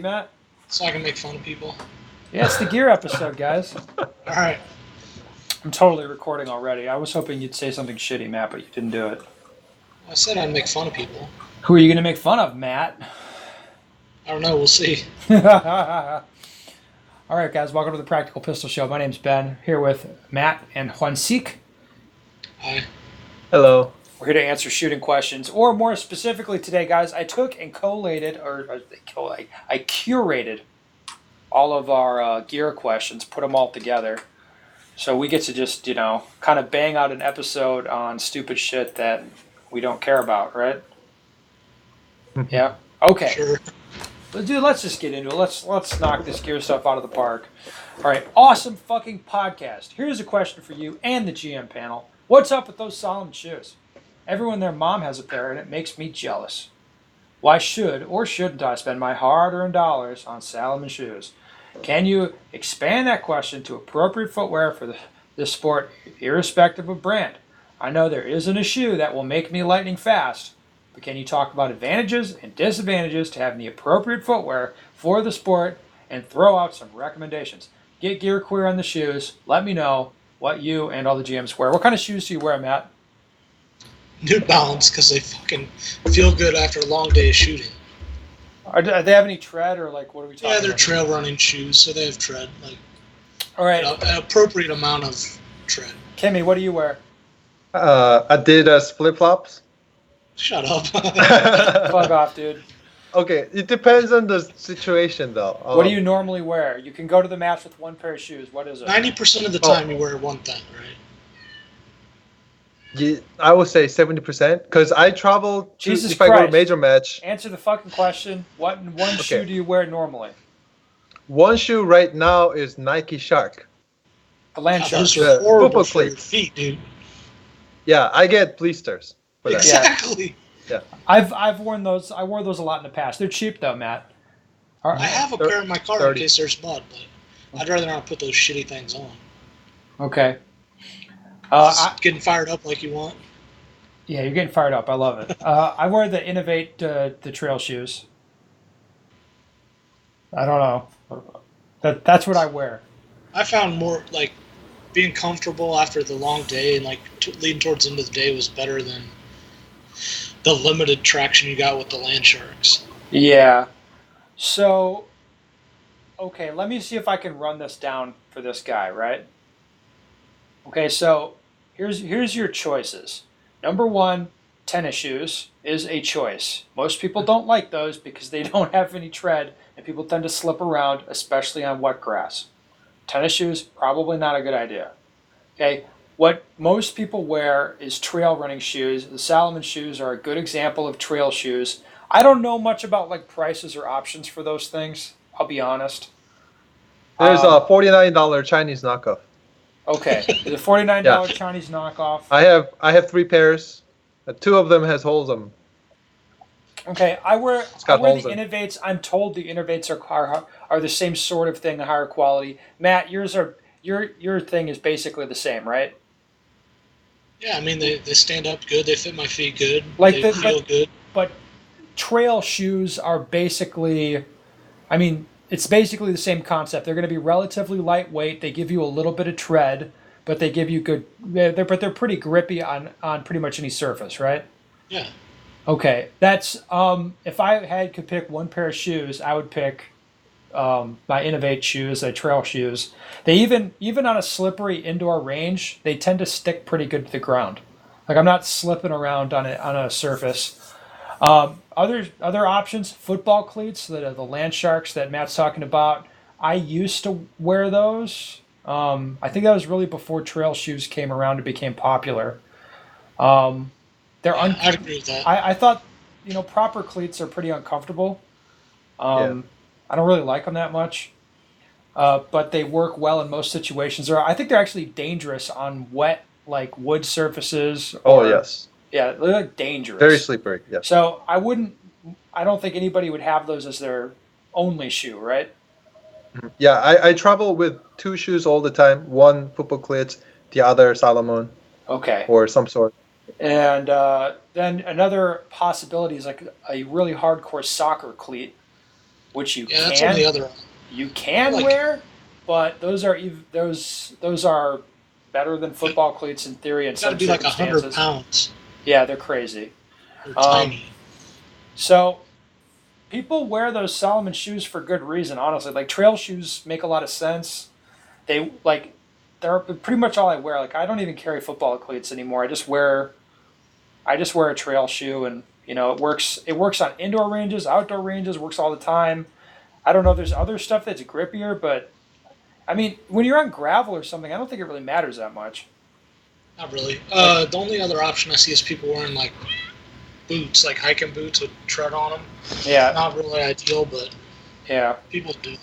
Matt? So I can make fun of people. Yeah, it's the gear episode, guys. All right. I'm totally recording already. I was hoping you'd say something shitty, Matt, but you didn't do it. I said I'd make fun of people. Who are you going to make fun of, Matt? I don't know. We'll see. All right, guys, welcome to the Practical Pistol Show. My name's Ben, here with Matt and Juan Sik. Hi. Hello. We're here to answer shooting questions, or more specifically today, guys, I took and I curated all of our gear questions, put them all together. So we get to just, kind of bang out an episode on stupid shit that we don't care about, right? Yeah? Okay. Sure. But dude, let's just get into it. Let's knock this gear stuff out of the park. All right, awesome fucking podcast. Here's a question for you and the GM panel. What's up with those Salomon shoes? Everyone and their mom has a pair, and it makes me jealous. Why should or shouldn't I spend my hard-earned dollars on Salomon shoes? Can you expand that question to appropriate footwear for this sport, irrespective of brand? I know there isn't a shoe that will make me lightning fast, but can you talk about advantages and disadvantages to having the appropriate footwear for the sport and throw out some recommendations? Get gear queer on the shoes. Let me know what you and all the GMs wear. What kind of shoes do you wear, Matt? New Balance, because they fucking feel good after a long day of shooting. Do they have any tread, or what are we talking about? Yeah, they're trail running shoes, so they have tread. All right. An appropriate amount of tread. Kimmy, what do you wear? Adidas flip-flops. Shut up. Fuck off, dude. Okay, it depends on the situation, though. What do you normally wear? You can go to the match with one pair of shoes. What is it? 90% of the time you wear one thing, right? I would say 70%, because I travel Jesus if I go Christ. to major match. Answer the fucking question. What one shoe do you wear normally? One shoe right now is Nike Shark. A land shark. Those are horrible football for your cleats. feet, dude. Yeah, I get blisters for that. Exactly. Yeah. I've worn those. I wore those a lot in the past. They're cheap though, Matt. I have a pair in my car 30. in case there's mud, but I'd rather not put those shitty things on. Okay. Just getting fired up like you want. Yeah, you're getting fired up. I love it. I wear the Innovate the trail shoes. I don't know. That's what I wear. I found more being comfortable after the long day and leading towards the end of the day was better than the limited traction you got with the Land Sharks. Yeah. So, okay, let me see if I can run this down for this guy, right? Okay, so here's your choices. Number one, tennis shoes is a choice. Most people don't like those because they don't have any tread and people tend to slip around, especially on wet grass. Tennis shoes, probably not a good idea. Okay, what most people wear is trail running shoes. The Salomon shoes are a good example of trail shoes. I don't know much about prices or options for those things. I'll be honest. There's a $49 Chinese knockoff. Okay, the $49 Yeah. Chinese knockoff. I have 3 pairs. 2 of them has holes in them. Okay, I wear got the holes in. Innovates. I'm told the Innovates are the same sort of thing, the higher quality. Matt, your thing is basically the same, right? Yeah, I mean, they stand up good. They fit my feet good. Like they feel good. But trail shoes are basically, it's basically the same concept. They're going to be relatively lightweight. They give you a little bit of tread, but they give you good. They're pretty grippy on pretty much any surface, right? Yeah. Okay, that's if I could pick one pair of shoes, I would pick my Innovate shoes, the trail shoes. They even on a slippery indoor range, they tend to stick pretty good to the ground. I'm not slipping around on a surface. Other options, football cleats, the Land Sharks that Matt's talking about. I used to wear those. I think that was really before trail shoes came around and became popular. I'd agree with that. I thought, proper cleats are pretty uncomfortable. I don't really like them that much, but they work well in most situations. I think they're actually dangerous on wet, wood surfaces. Yes. Yeah, they're dangerous. Very slippery, yes. So I don't think anybody would have those as their only shoe, right? Yeah, I travel with 2 shoes all the time. One football cleats, the other Salomon. Okay. Or some sort. And then another possibility is a really hardcore soccer cleat, which you Yeah, that's one of the other. you can like- wear, but those are better than football cleats in theory in It's got to some be like circumstances. 100 pounds. Yeah, they're crazy. They're tiny. So people wear those Salomon shoes for good reason, honestly. Like trail shoes make a lot of sense. They're pretty much all I wear. Like I don't even carry football cleats anymore. I just wear a trail shoe, and you know it works. It works on indoor ranges, outdoor ranges, works all the time. I don't know. There's other stuff that's grippier, but I mean, when you're on gravel or something, I don't think it really matters that much. Not really. The only other option I see is people wearing like boots, like hiking boots with tread on them. Yeah, Not really ideal, but yeah. people do.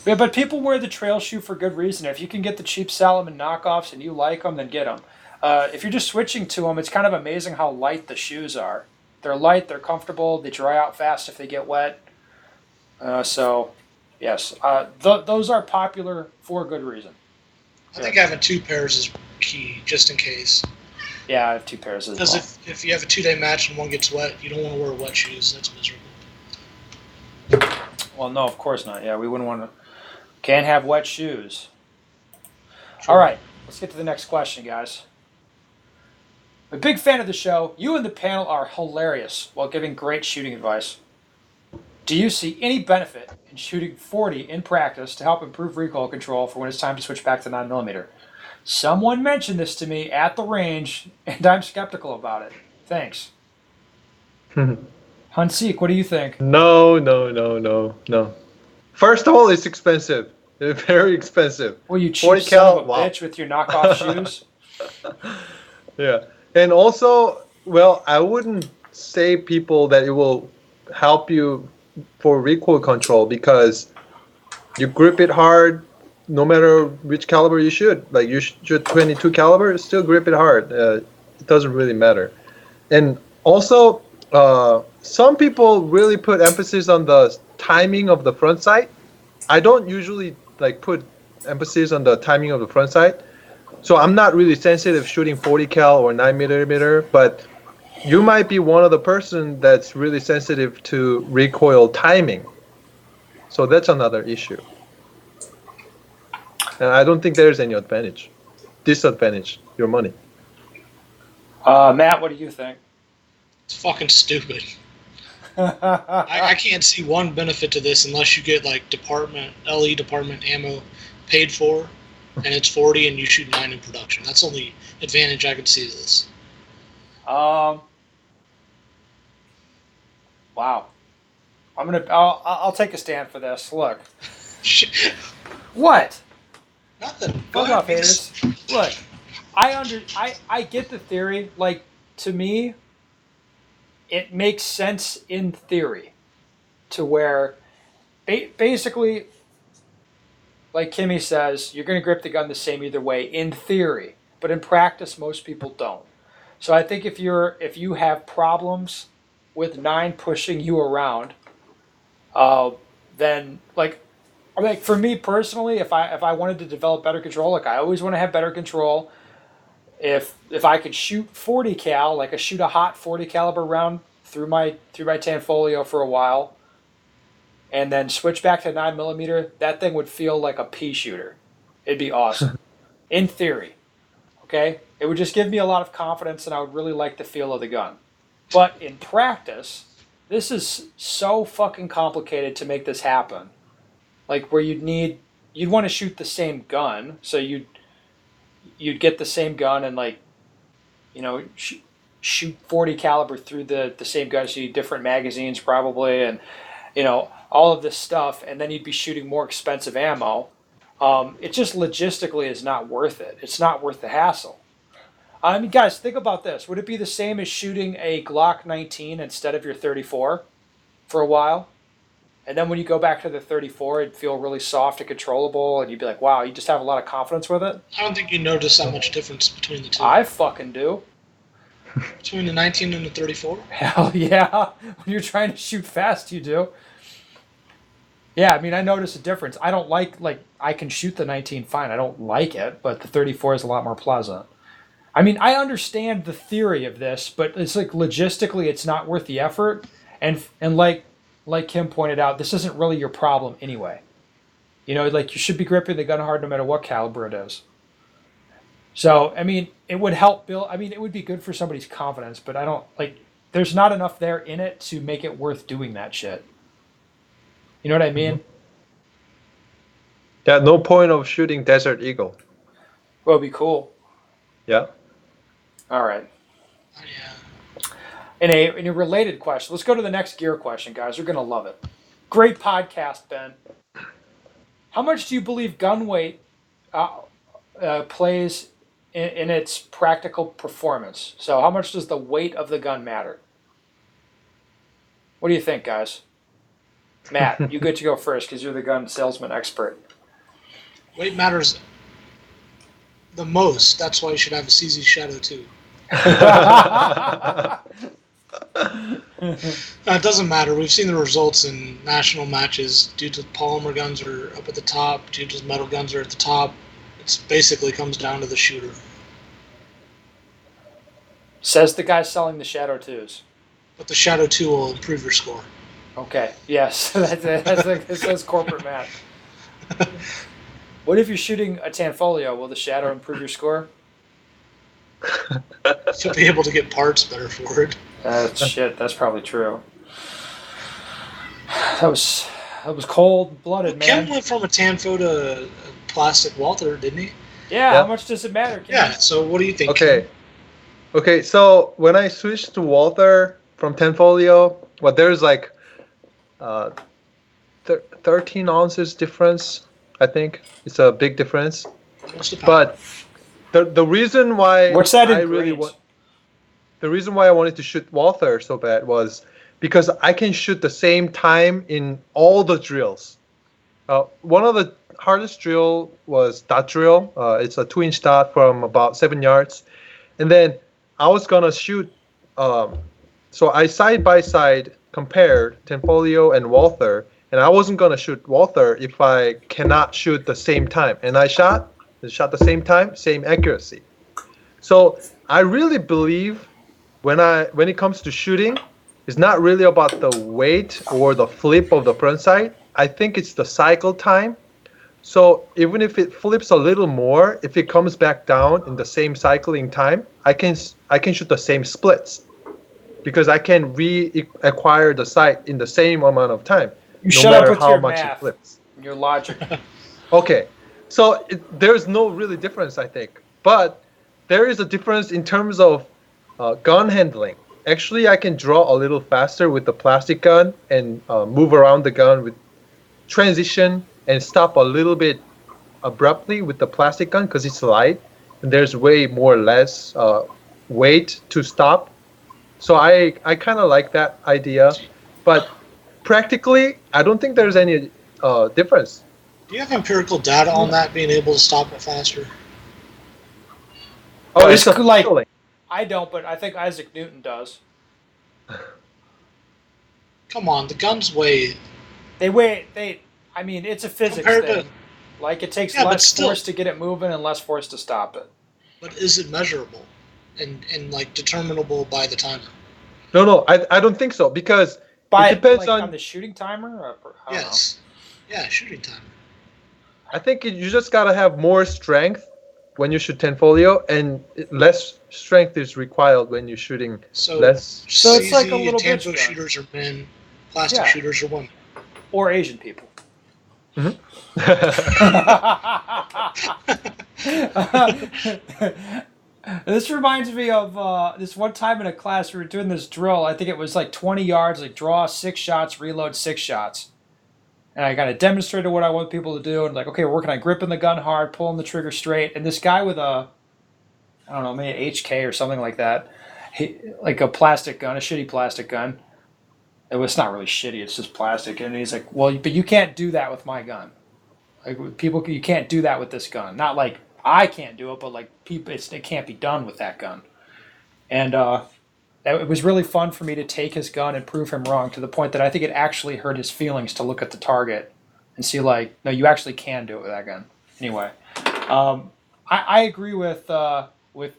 Yeah, but people wear the trail shoe for good reason. If you can get the cheap Salomon knockoffs and you like them, then get them. If you're just switching to them, it's kind of amazing how light the shoes are. They're light, they're comfortable, they dry out fast if they get wet. So, yes, those are popular for good reason. I think having 2 pairs is key, just in case. Yeah, I have 2 pairs as Because well. if you have a 2-day match and one gets wet, you don't want to wear wet shoes. That's miserable. Well, no, of course not. Yeah, we wouldn't want to. Can't have wet shoes. All right, let's get to the next question, guys. I'm a big fan of the show. You and the panel are hilarious while giving great shooting advice. Do you see any benefit in shooting 40 in practice to help improve recoil control for when it's time to switch back to 9mm? Someone mentioned this to me at the range, and I'm skeptical about it. Thanks. Hansik, what do you think? No. First of all, it's expensive. It's very expensive. Well, you cheap 40 son cal, of a wow. bitch with your knockoff shoes. Yeah. And also, well, I wouldn't say people that it will help you for recoil control because you grip it hard no matter which caliber you shoot. Like you shoot 22 caliber, still grip it hard. It doesn't really matter. And also, some people really put emphasis on the timing of the front sight. I don't usually like put emphasis on the timing of the front sight. So I'm not really sensitive shooting 40 cal or 9mm, but you might be one of the person that's really sensitive to recoil timing. So that's another issue. And I don't think there's any disadvantage, your money. Matt, what do you think? It's fucking stupid. I can't see one benefit to this unless you get like LE department ammo paid for, and it's 40 and you shoot 9 in production. That's the only advantage I can see to this. Wow. I'll take a stand for this. Look. What? Nothing. Fuck off, haters. Look, I get the theory. Like, to me, it makes sense in theory to where basically, like Kimmy says, you're going to grip the gun the same either way in theory, but in practice, most people don't. So I think if you have problems with 9 pushing you around, then like for me personally, if I wanted to develop better control, like I always want to have better control. If I could shoot 40 cal, like shoot a hot 40 caliber round through my Tanfolio for a while, and then switch back to 9mm, that thing would feel like a pea shooter. It'd be awesome, in theory. Okay, it would just give me a lot of confidence, and I would really like the feel of the gun. But in practice, this is so fucking complicated to make this happen. Like where you'd want to shoot the same gun, so you'd get the same gun and shoot 40 caliber through the same gun, so you need different magazines probably, and all of this stuff, and then you'd be shooting more expensive ammo. It just logistically is not worth it. It's not worth the hassle. I mean, guys, think about this. Would it be the same as shooting a Glock 19 instead of your 34 for a while? And then when you go back to the 34, it'd feel really soft and controllable, and you'd be like, wow, you just have a lot of confidence with it? I don't think you notice that much difference between the two. I fucking do. Between the 19 and the 34? Hell yeah. When you're trying to shoot fast, you do. Yeah, I mean, I notice a difference. I don't like I can shoot the 19 fine. I don't like it, but the 34 is a lot more pleasant. I mean, I understand the theory of this, but it's like logistically it's not worth the effort. And like like Kim pointed out, this isn't really your problem anyway. You know, like you should be gripping the gun hard no matter what caliber it is. So, I mean, it would help build. I mean, it would be good for somebody's confidence, but I don't like. There's not enough there in it to make it worth doing that shit. You know what I mean? Yeah, no point of shooting Desert Eagle. Well, it'd be cool. Yeah. All right. Yeah. In a related question, let's go to the next gear question, guys. You're gonna love it. Great podcast, Ben. How much do you believe gun weight plays in its practical performance? So, how much does the weight of the gun matter? What do you think, guys? Matt, you get to go first because you're the gun salesman expert. Weight matters the most. That's why you should have a CZ Shadow 2. It doesn't matter. We've seen the results in national matches. Due to polymer guns are up at the top, due to metal guns are at the top. It basically comes down to the shooter. Says the guy selling the Shadow 2s. But the Shadow 2 will improve your score. Okay, yes, that's corporate math. What if you're shooting a Tanfoglio? Will the Shadow improve your score? You'll be able to get parts better for it. Shit, that's probably true. That was cold-blooded, man. Kim went from a Tanfo to a plastic Walther, didn't he? Yeah, Yeah. how much does it matter, Kim? Yeah, so what do you think? Okay. Kim? Okay, so when I switched to Walther from Tanfoglio, well, there's like 13 ounces difference, I think. It's a big difference. Almost a pound. But the reason why What's that in I really grains? the reason why I wanted to shoot Walther so bad was because I can shoot the same time in all the drills. One of the hardest drill was dot drill. It's a 2-inch dot from about 7 yards. And then I was going to shoot, so I side by side compared Tanfoglio and Walther, and I wasn't going to shoot Walther if I cannot shoot the same time. And I shot the same time, same accuracy. So I really believe when it comes to shooting, it's not really about the weight or the flip of the front sight. I think it's the cycle time. So even if it flips a little more, if it comes back down in the same cycling time, I can shoot the same splits because I can reacquire the sight in the same amount of time, You no shut up matter with how your much math it flips. and your logic. Okay, so there's no really difference, I think, but there is a difference in terms of gun handling. Actually, I can draw a little faster with the plastic gun and move around the gun with transition and stop a little bit abruptly with the plastic gun because it's light and there's way more less weight to stop. So I kind of like that idea, but practically, I don't think there's any difference. Do you have empirical data on that, being able to stop it faster? Oh, it's a like- feeling. I don't, but I think Isaac Newton does. Come on, the guns weigh. I mean, it's a physics Compared thing. to- Like, it takes Yeah, but less still- force to get it moving and less force to stop it. But is it measurable and like determinable by the timer? No, I don't think so because it depends like, on. the shooting timer? Or, I don't Yes. Yeah, shooting timer. I think you just gotta have more strength when you shoot Tanfoglio, and less strength is required when you're shooting So, less. So it's like a CZ little and bitch Tanfo gun. shooters are men, plastic Yeah. shooters are women. know. Or Asian people. This reminds me of this one time in a class we were doing this drill. I think it was like 20 yards, like draw 6 shots, reload 6 shots. And I kind of demonstrated what I want people to do. And like, okay, we're working on gripping the gun hard, pulling the trigger straight. And this guy with I don't know, maybe an HK or something like that, like a plastic gun, a shitty plastic gun. It's not really shitty, it's just plastic. And he's like, well, but you can't do that with my gun. Like people, you can't do that with this gun. Not like I can't do it, but like people, it can't be done with that gun. And it was really fun for me to take his gun and prove him wrong to the point that I think it actually hurt his feelings to look at the target and see like, no, you actually can do it with that gun. Anyway, I agree with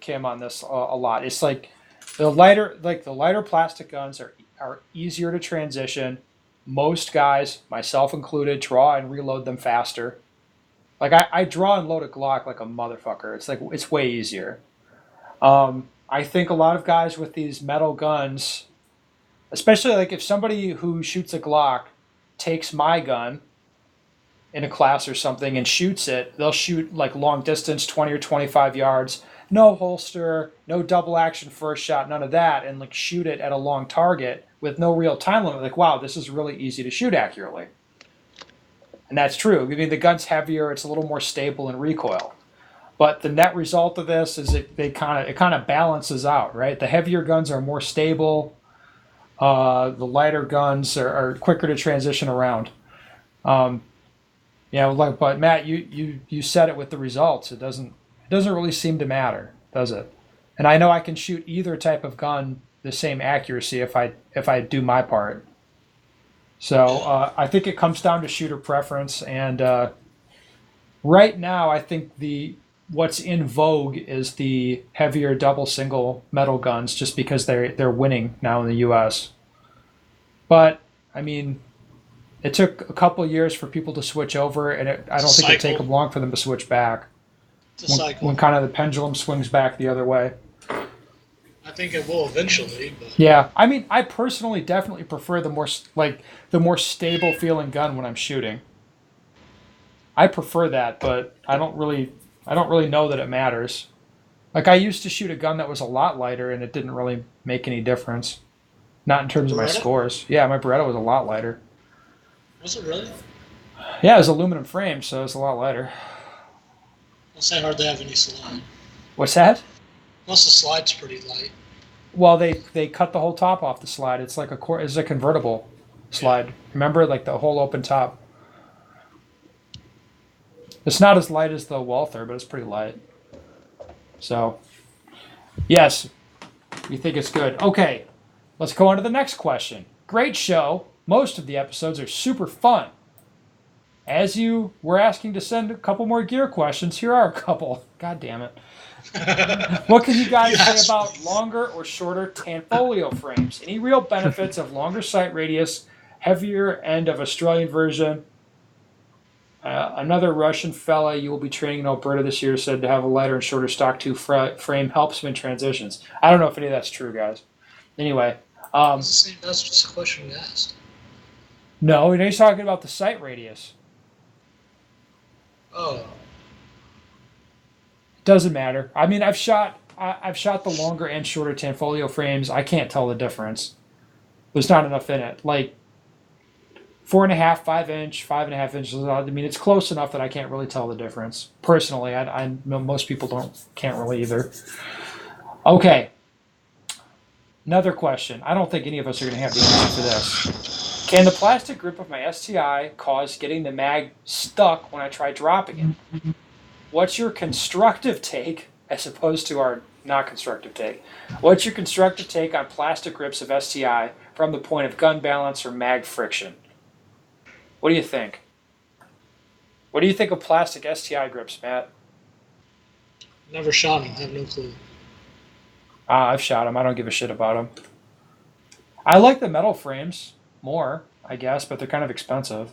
Kim on this a lot. It's like the lighter plastic guns are easier to transition. most guys, myself included, draw and reload them faster. Like I draw and load a Glock like a motherfucker. It's way easier. I think a lot of guys with these metal guns, especially like if somebody who shoots a Glock takes my gun in a class or something and shoots it, they'll shoot like long distance, 20 or 25 yards, no holster, no double action first shot, none of that, and like shoot it at a long target with no real time limit. Like, wow, this is really easy to shoot accurately. And that's true. I mean, the gun's heavier, it's a little more stable in recoil. But the net result of this is it kind of balances out, right? The heavier guns are more stable. The lighter guns are quicker to transition around. But Matt, you said it with the results. It doesn't really seem to matter, does it? And I know I can shoot either type of gun the same accuracy if I do my part. So I think it comes down to shooter preference, and right now I think what's in vogue is the heavier double single metal guns, just because they're winning now in the U.S. But I mean, it took a couple of years for people to switch over, and I don't think it'd take them long for them to switch back. It's a cycle. When kind of the pendulum swings back the other way. I think it will eventually. But. Yeah, I mean, I personally definitely prefer the more stable feeling gun when I'm shooting. I prefer that, but I don't really know that it matters. Like I used to shoot a gun that was a lot lighter, and it didn't really make any difference. Not in terms of my scores. Yeah, my Beretta was a lot lighter. Was it really? Yeah, it was aluminum frame, so it's a lot lighter. Must say hardly have any slide. What's that? Most of the slide's pretty light. Well, they cut the whole top off the slide. It's like it's a convertible slide. Yeah. Remember, like the whole open top. It's not as light as the Walther, but it's pretty light. So, yes, we think it's good. Okay, let's go on to the next question. Great show. Most of the episodes are super fun. As you were asking to send a couple more gear questions, here are a couple. God damn it. What can you guys say about longer or shorter Tanfoglio frames? Any real benefits of longer sight radius, heavier end of Australian version? Another Russian fella you will be training in Alberta this year said to have a lighter and shorter stock 2 frame helps him in transitions. I don't know if any of that's true, guys. Anyway. That's just a question we asked. No, he's talking about the sight radius. Oh. Doesn't matter. I mean, I've shot the longer and shorter Tanfoglio frames. I can't tell the difference. There's not enough in it. Like 4.5, 5 inch, 5.5 inches. I mean, it's close enough that I can't really tell the difference. Personally, I know most people can't really either. Okay. Another question. I don't think any of us are going to have the answer for this. Can the plastic grip of my STI cause getting the mag stuck when I try dropping it? What's your constructive take, as opposed to our not constructive take? What's your constructive take on plastic grips of STI from the point of gun balance or mag friction? What do you think? What do you think of plastic STI grips, Matt? Never shot them. I have no clue. I've shot them. I don't give a shit about them. I like the metal frames more, I guess, but they're kind of expensive.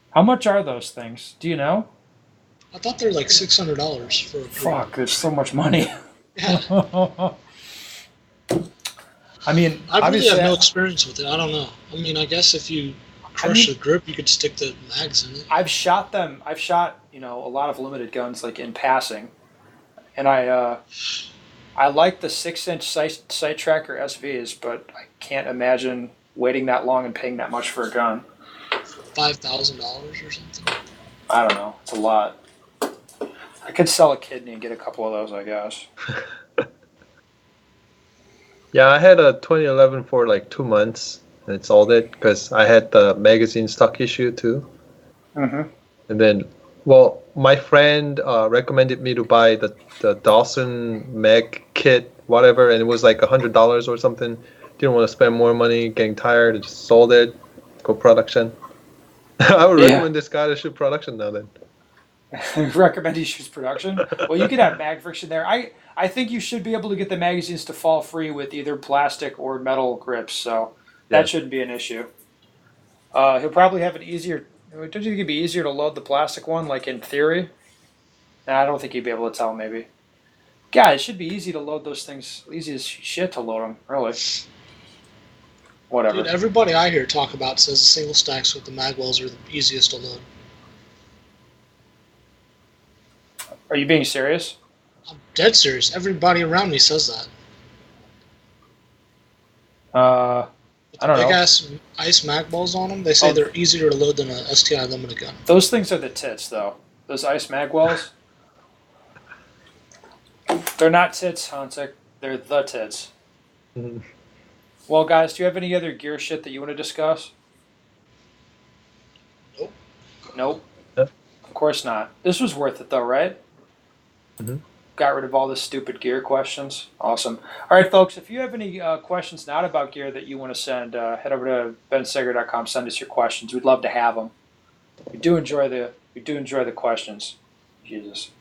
How much are those things? Do you know? I thought they were like $600 for a grip. Fuck, there's so much money. Yeah. I mean, I really have no experience with it. I don't know. I mean, I guess if you crush the grip, you could stick the mags in it. I've shot them. I've shot, a lot of limited guns, like in passing, and I like the 6-inch sight tracker SVs, but I can't imagine waiting that long and paying that much for a gun. $5,000 or something. I don't know. It's a lot. I could sell a kidney and get a couple of those, I guess. Yeah, I had a 2011 for like 2 months, and it sold it because I had the magazine stock issue too. Mm-hmm. And then, my friend recommended me to buy the Dawson mag kit, whatever, and it was like $100 or something. Didn't want to spend more money, getting tired, and just sold it. Go production. I would recommend this guy to shoot production now then. Recommend he shoots production? Well, you could have mag friction there. I think you should be able to get the magazines to fall free with either plastic or metal grips. So, That shouldn't be an issue. He'll probably have an easier. Don't you think it'd be easier to load the plastic one, like in theory? Nah, I don't think he'd be able to tell. Maybe. God, it should be easy to load those things. Easy as shit to load them. Really. Whatever. Dude, everybody I hear talk about says the single stacks with the magwells are the easiest to load. Are you being serious? I'm dead serious. Everybody around me says that. I don't know. Big ass ice mag balls on them. They say they're easier to load than a STI limited gun. Those things are the tits, though. Those ice magwells. They're not tits, Hansik. They're the tits. Mhm. Well, guys, do you have any other gear shit that you want to discuss? Nope. Nope. Yep. Of course not. This was worth it, though, right? Mhm. Got rid of all the stupid gear questions. Awesome. All right, folks, if you have any questions not about gear that you want to send, head over to benseger.com. Send us your questions. We'd love to have them. We do enjoy the questions. Jesus.